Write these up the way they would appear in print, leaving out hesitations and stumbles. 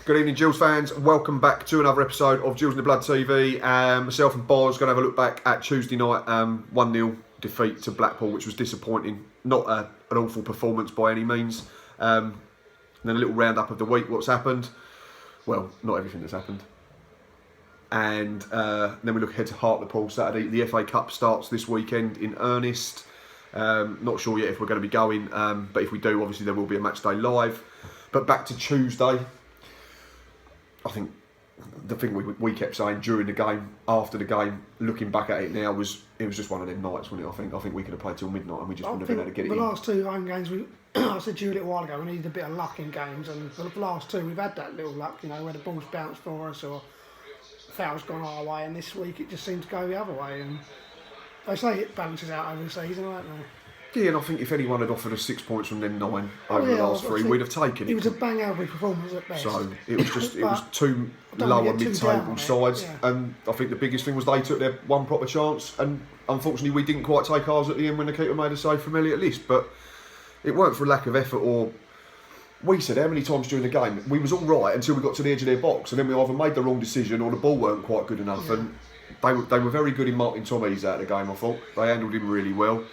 Good evening, Gills fans. Welcome back to another episode of Gills in the Blood TV. Myself and Boz going to have a look back at Tuesday night 1-0 defeat to Blackpool, which was disappointing. Not an awful performance by any means. And then a little roundup of the week, what's happened. Well, not everything that's happened. And then we look ahead to Hartlepool Saturday. The FA Cup starts this weekend in earnest. Not sure yet if we're going to be going, but if we do, obviously there will be a match day live. But back to Tuesday. I think the thing we kept saying during the game, after the game, looking back at it now, was just one of them nights, wasn't it? I think we could have played till midnight and we just wouldn't have been able to get it in. The last two home games, I said to you a little while ago, we needed a bit of luck in games, and the last two we've had that little luck, you know, where the ball's bounced for us or foul's gone our way, and this week it just seemed to go the other way. And they say it balances out over the season, don't they? Yeah, and I think if anyone had offered us 6 points from them 9 over the last three, we'd have taken it. It was a bang average performance at best. So it was just it was two lower mid-table sides, and I think the biggest thing was they took their one proper chance, and unfortunately we didn't quite take ours at the end when the keeper made a save from Elliot List. But it weren't for a lack of effort, or we said how many times during the game we was all right until we got to the edge of their box, and then we either made the wrong decision or the ball weren't quite good enough. And they were very good in marking Tom Ease out of the game. I thought they handled him really well.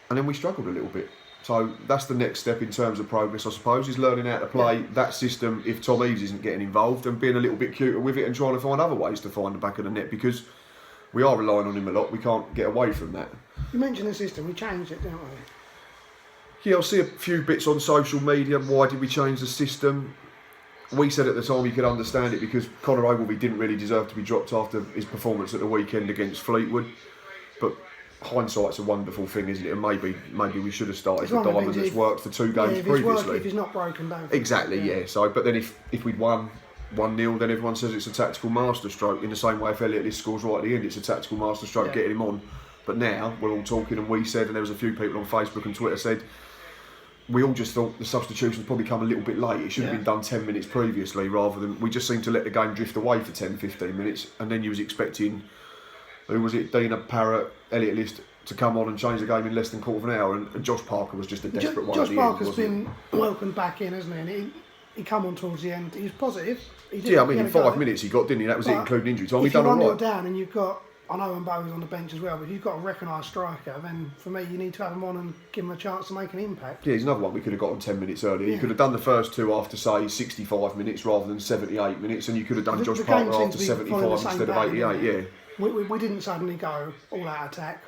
And then we struggled a little bit. So that's the next step in terms of progress, I suppose, is learning how to play that system if Tom Eaves isn't getting involved, and being a little bit cuter with it and trying to find other ways to find the back of the net, because we are relying on him a lot. We can't get away from that. You mentioned the system. We changed it, didn't we? Yeah, I see a few bits on social media. Why did we change the system? We said at the time you could understand it because Conor Ogilvie didn't really deserve to be dropped after his performance at the weekend against Fleetwood. But hindsight's a wonderful thing, isn't it? And maybe we should have started with Diamond that's worked for 2 games previously. If he's not broken down. Exactly, yeah. So, but then if we'd won 1-0, then everyone says it's a tactical masterstroke. In the same way, if Elliot List scores right at the end, it's a tactical masterstroke getting him on. But now we're all talking, and we said, and there was a few people on Facebook and Twitter said, we all just thought the substitutions probably come a little bit late. It should have been done 10 minutes previously, rather than we just seemed to let the game drift away for 10-15 minutes, and then you was expecting, who was it, Dina Parrott, Elliot List, to come on and change the game in less than a quarter of an hour, and Josh Parker was just a desperate one at the end. Josh Parker's been welcomed back in, hasn't he? And he come on towards the end. He was positive. I mean, in 5 minutes he got, didn't he? That was it, including injury time. He done all right. If you run it down and you've got, I know Mbowe's on the bench as well, but if you've got a recognised striker, then for me you need to have him on and give him a chance to make an impact. Yeah, he's another one we could have got on 10 minutes earlier. You could have done the first two after, say, 65 minutes rather than 78 minutes, and you could have done Josh Parker after 75 instead of 88, yeah. We didn't suddenly go all out attack.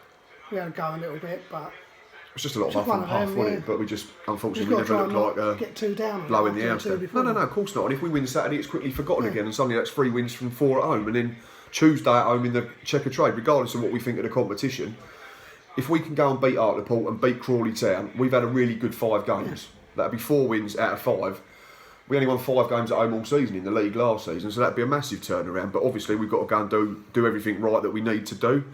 We had to go a little bit, but it was just a lot of huff and puff, wasn't it? But we just, unfortunately, we never looked like get 2 down, blowing the house down. No, of course not. And if we win Saturday, it's quickly forgotten again, and suddenly that's 3 wins from 4 at home, and then Tuesday at home in the Checker Trade, regardless of what we think of the competition. If we can go and beat Hartlepool and beat Crawley Town, we've had a really good 5 games. That'd be 4 wins out of 5. We only won 5 games at home all season in the league last season, so that'd be a massive turnaround. But obviously, we've got to go and do everything right that we need to do.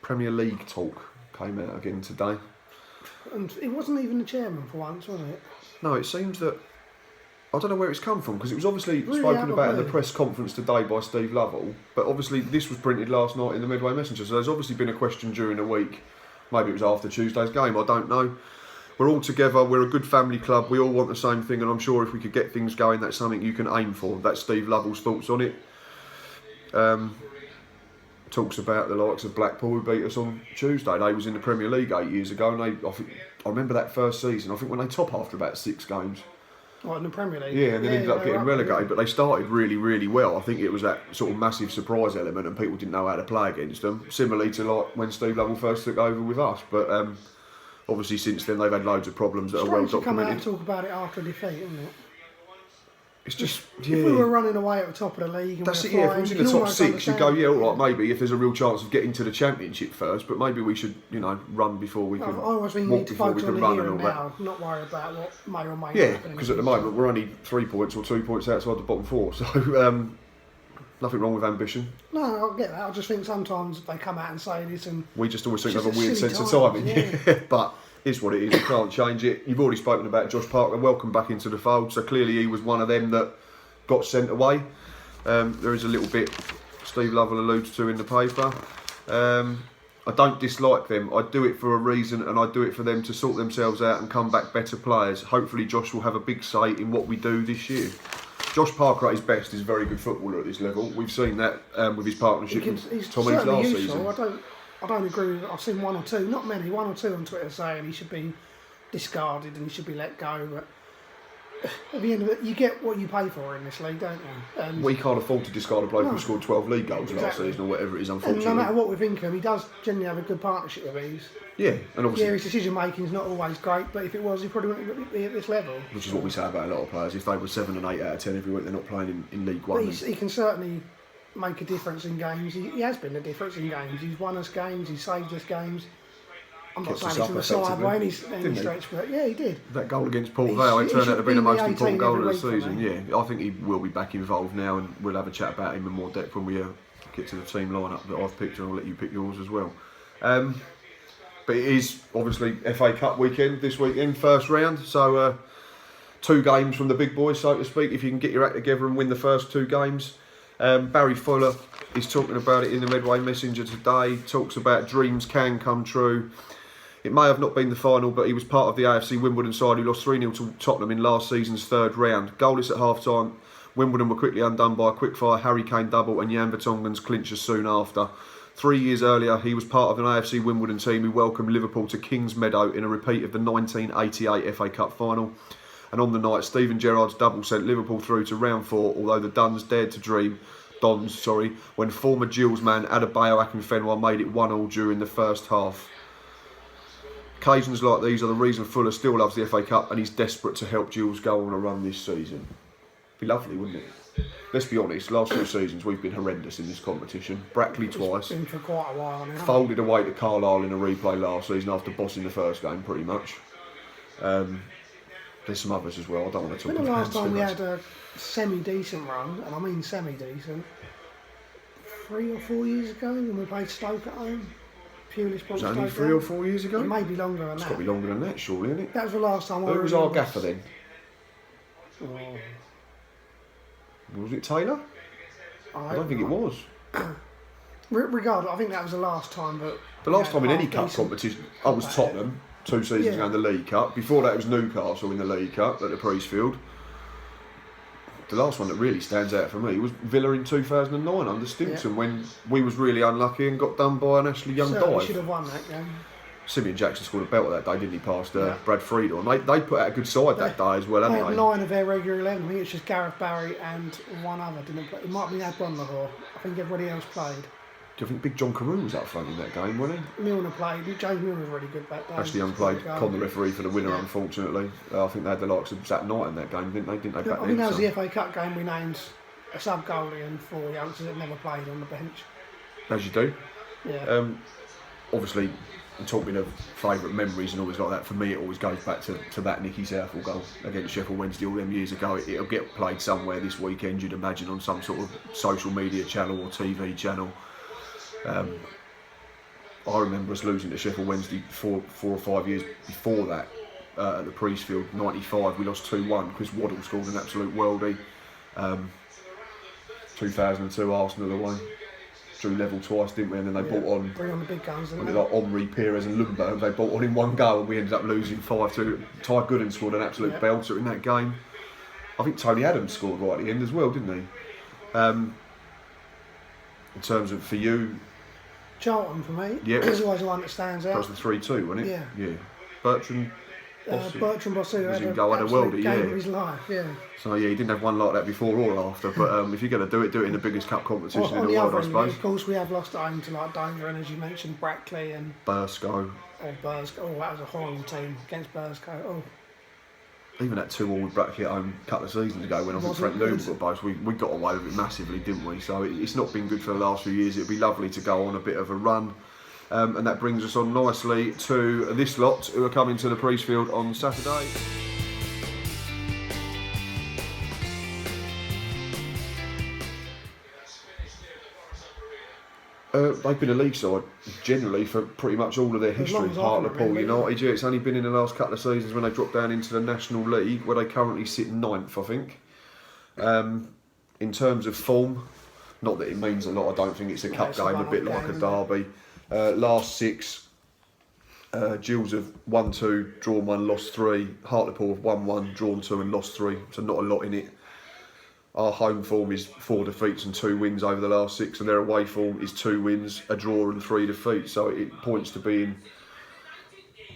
Premier League talk came out again today. And it wasn't even the chairman for once, was it? No, it seems that, I don't know where it's come from, because it was obviously spoken about in the press conference today by Steve Lovell, but obviously this was printed last night in the Medway Messenger, so there's obviously been a question during the week. Maybe it was after Tuesday's game, I don't know. We're all together, we're a good family club, we all want the same thing, and I'm sure if we could get things going, that's something you can aim for. That's Steve Lovell's thoughts on it. Talks about the likes of Blackpool who beat us on Tuesday. They was in the Premier League 8 years ago, and I remember that first season, I think when they top after about 6 games. What, in the Premier League? Yeah, and then ended up getting relegated, but they started really, really well. I think it was that sort of massive surprise element, and people didn't know how to play against them, similarly to like when Steve Lovell first took over with us. But obviously since then they've had loads of problems that are well documented. Come out and talk about it after a defeat, isn't it? It's just, If we were running away at the top of the league, and that's it. Yeah, if we was in the top 6, you'd go, yeah, all right, maybe if there's a real chance of getting to the Championship first, but maybe we should, run before we can. I always think you need to focus on the here and now, not worry about what may or may not happen. Because at the moment we're only 3 points or 2 points outside the bottom 4, so nothing wrong with ambition. No, I get that. I just think sometimes they come out and say this, and we just always think they have a weird sense of timing. Yeah. But it's what it is. You can't change it. You've already spoken about Josh Parker. Welcome back into the fold. So clearly he was one of them that got sent away. There is a little bit Steve Lovell alludes to in the paper. I don't dislike them. I do it for a reason, and I do it for them to sort themselves out and come back better players. Hopefully Josh will have a big say in what we do this year. Josh Parker at his best is a very good footballer at this level. We've seen that with his partnership with Tommy's last season. I don't agree with it. I've seen one or two, not many, one or two on Twitter saying he should be discarded and he should be let go. But at the end of it, you get what you pay for in this league, don't you? And we can't afford to discard a bloke who scored 12 league goals last season or whatever it is, unfortunately. And no matter what we think of him, he does generally have a good partnership with these. Yeah, and obviously... Yeah, his decision making is not always great, but if it was, he probably wouldn't be at this level. Which is what we say about a lot of players. If they were 7 and 8 out of 10 every week, they're not playing in League One. But he can certainly make a difference in games. He has been a difference in games. He's won us games, he's saved us games. I'm not saying he's on the side by any stretch, but yeah, he did. That goal against Port Vale, it turned out to be the most important goal of the season. Yeah, I think he will be back involved now, and we'll have a chat about him in more depth when we get to the team lineup that I've picked, and I'll let you pick yours as well. But it is obviously FA Cup weekend this weekend, first round, so 2 games from the big boys, so to speak, if you can get your act together and win the first 2 games. Barry Fuller is talking about it in the Medway Messenger today, talks about dreams can come true. It may have not been the final, but he was part of the AFC Wimbledon side who lost 3-0 to Tottenham in last season's 3rd round. Goalless at half-time, Wimbledon were quickly undone by a quick-fire Harry Kane double and Jan Vertonghen's clincher soon after. 3 years earlier, he was part of an AFC Wimbledon team who welcomed Liverpool to Kings Meadow in a repeat of the 1988 FA Cup final. And on the night, Steven Gerrard's double sent Liverpool through to round 4, although the Dons dared to dream, when former Gills man Adebayo Akinfenwa made it 1-1 during the first half. Occasions like these are the reason Fuller still loves the FA Cup and he's desperate to help Gills go on a run this season. Be lovely, wouldn't it? Let's be honest, last 2 seasons we've been horrendous in this competition. Brackley twice. It's been for quite a while now. Folded away to Carlisle in a replay last season after bossing the first game pretty much. There's some others as well, I don't want to talk about them. The last time we had a semi-decent run, and I mean semi-decent, 3 or 4 years ago when we played Stoke at home. Was it only 3 or 4 years ago? It may be longer than that. It's got to be longer than that, surely, isn't it? That was the last time Who was our gaffer then? Oh. Was it Taylor? I don't think it was. Regardless, I think that was the last time that... The last time in any cup competition, I was Tottenham, 2 seasons ago in the League Cup. Before that it was Newcastle in the League Cup at the Priestfield. The last one that really stands out for me was Villa in 2009 under Stinson when we was really unlucky and got done by an Ashley Young dive. We should have won that game. Simeon Jackson scored a belt that day, didn't he, past Brad Friedel. And they put out a good side that day as well, haven't they? 9 of their regular 11. I think it's just Gareth Barry and one other didn't play. It might be Adwan Lahore. I think everybody else played. Do you think Big John Carew was up front in that game, wasn't he? Milner played. James Milner was really good that day. Ashley Young played. Con the referee for the winner, unfortunately. I think they had the likes of Zach Knight in that game, didn't they? I think that was the FA Cup game we named a sub-goalie and 4 youngsters that never played on the bench. As you do. Yeah. Obviously, talking of favourite memories and always like that, for me it always goes back to that Nicky Southall goal against Sheffield Wednesday all them years ago. It'll get played somewhere this weekend, you'd imagine, on some sort of social media channel or TV channel. I remember us losing to Sheffield Wednesday 4 or 5 years before that at the Priestfield. 95 we lost 2-1. Chris Waddle scored an absolute worldie. 2002 Arsenal away, drew level twice, didn't we? And then they brought on the big guns, like Omri, Pires and Lundberg. They brought on in one goal and we ended up losing 5-2. Ty Gooden scored an absolute belter in that game. I think Tony Adams scored right at the end as well, didn't he? In terms of, for you, Charlton for me. Yeah, he's always the one that stands out. That was the 3-2, wasn't it? Yeah. Bertrand Bossu had a worldie, game of his life, So he didn't have one like that before or after. But if you're going to do it in the biggest cup competition in the world, I suppose. Of course, we have lost at home to like Dover and, as you mentioned, Brackley and Burscough. Oh, that was a horrible team against Burscough. Oh. Even that 2-2 with Brackley at home a couple of seasons ago when I think Frank Newman got both, we got away with it massively, didn't we? So it's not been good for the last few years. It'd be lovely to go on a bit of a run. And that brings us on nicely to this lot who are coming to the Priestfield on Saturday. They've been a league side generally for pretty much all of their history. Hartlepool United, it's only been in the last couple of seasons when they dropped down into the National League, where they currently sit 9th, I think. In terms of form, not that it means a lot, I don't think it's a cup game, a bit like a derby. Last 6, Gills have won 2, drawn 1, lost 3. Hartlepool have won 1, drawn 2 and lost 3. So not a lot in it. Our home form is 4 defeats and 2 wins over the last 6, and their away form is 2 wins, a draw and 3 defeats. So it points to being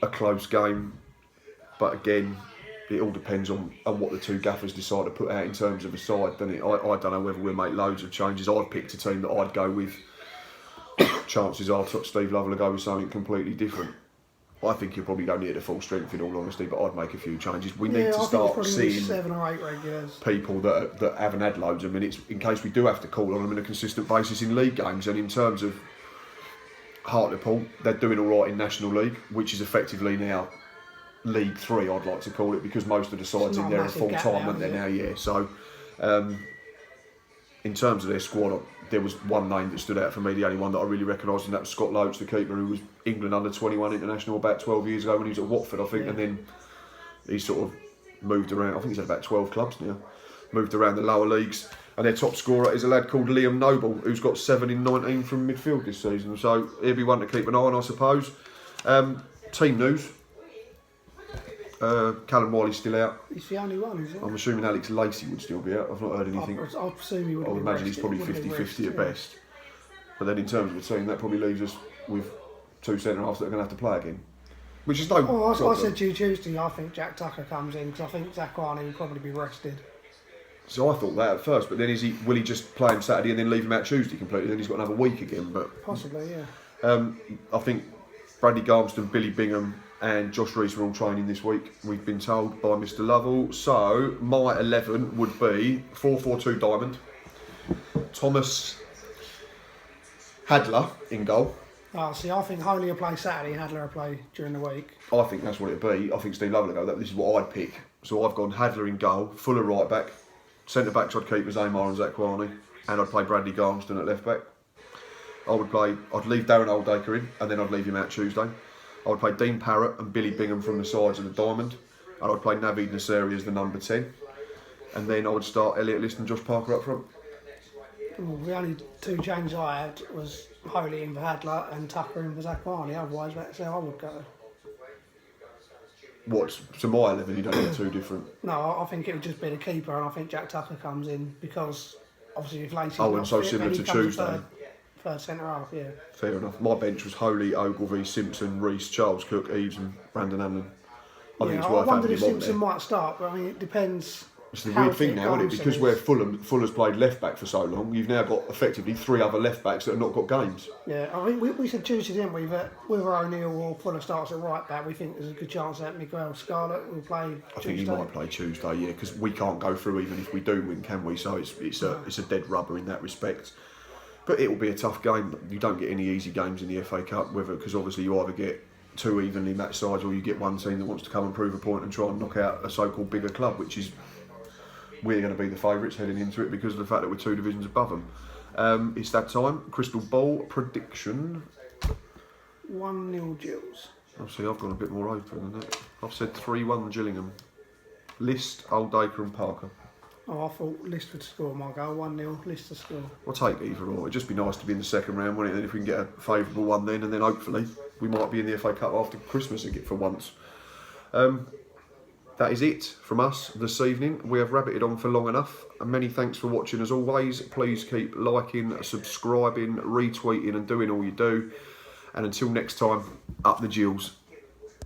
a close game. But again, it all depends on what the 2 gaffers decide to put out in terms of a side, doesn't it? I don't know whether we'll make loads of changes. I've picked a team that I'd go with. Chances are Steve Lovell will go with something completely different. I think he'll probably go near to full strength in all honesty, but I'd make a few changes. We need to start seeing 7 or 8 regulars. People that haven't had loads of minutes in case we do have to call on them on a consistent basis in league games. And in terms of Hartlepool, they're doing all right in National League, which is effectively now League 3, I'd like to call it, because most of the sides in there are full time, aren't they now? Yeah. So, in terms of their squad, there was one name that stood out for me, the only one that I really recognised, and that was Scott Loach, the keeper, who was England under-21 international about 12 years ago when he was at Watford, I think, and then he sort of moved around. I think he's had about 12 clubs now, moved around the lower leagues. And their top scorer is a lad called Liam Noble, who's got 7 in 19 from midfield this season. So he'll be one to keep an eye on, I suppose. Team news. Callum Wiley's still out. He's the only one, is it? I'm assuming Alex Lacey would still be out. I've not heard anything. I presume he would. I would imagine he's probably 50-50 at best. But then in terms of the team, that probably leaves us with 2 centre-halves that are going to have to play again. Which is no I said to you Tuesday, I think Jack Tucker comes in, because I think Zakwani will probably be rested. So I thought that at first, but then will he just play him Saturday and then leave him out Tuesday completely? Then he's got another week again. But possibly, yeah. I think Bradley Garmston, Billy Bingham and Josh Rees are all training this week, we've been told by Mr. Lovell. So my 11 would be 4-4-2 diamond. Thomas Hadler in goal. Oh, see, I think Holy will play Saturday, Hadler will play during the week. I think that's what it'd be. I think Steve Lovell will go. This is what I'd pick. So I've gone Hadler in goal, Fuller right back, centre backs I'd keep as Amar and Zakwani, and I'd play Bradley Garmston at left back. I'd leave Darren Oldacre in, and then I'd leave him out Tuesday. I would play Dean Parrott and Billy Bingham from the sides of the diamond, and I'd play Naveed Nasseri as the number 10, and then I would start Elliot List and Josh Parker up front. Well, the only 2 changes I had was Holy in for Hadler and Tucker in for Zakwani. Otherwise, that's how I would go. What? So my 11, you don't get 2 different? No, I think it would just be the keeper, and I think Jack Tucker comes in because obviously if Lacey's and so similar to Tuesday. Third centre half, yeah. Fair enough. My bench was Holy, Ogilvie, Simpson, Rees, Charles Cook, Eves and Brandon Hanlon. I think it's worth wondered if having him on Simpson there. might start, but I mean it depends. It's the weird thing now, isn't it? Because where Fuller's played left back for so long, you've now got effectively 3 other left backs that have not got games. Yeah, I mean we said Tuesday, didn't we, that whether O'Neill or Fuller starts at right back, we think there's a good chance that Miguel Scarlett will play Tuesday. I think he might play Tuesday, yeah, because we can't go through even if we do win, can we? So it's a dead rubber in that respect. But it will be a tough game. You don't get any easy games in the FA Cup, because obviously you either get 2 evenly matched sides or you get one team that wants to come and prove a point and try and knock out a so-called bigger club, which is we're going to be the favourites heading into it because of the fact that we're 2 divisions above them. It's that time. Crystal Ball prediction. 1-0 Gills. Obviously, I've gone a bit more open than that. I've said 3-1 Gillingham. List, Oldacre and Parker. Oh, I thought List would score my goal. 1-0, List to score. I'll take either or. It'd just be nice to be in the second round, wouldn't it? And then if we can get a favourable one then, and then hopefully we might be in the FA Cup after Christmas again for once. That is it from us this evening. We have rabbited on for long enough. And many thanks for watching as always. Please keep liking, subscribing, retweeting and doing all you do. And until next time, up the Gills.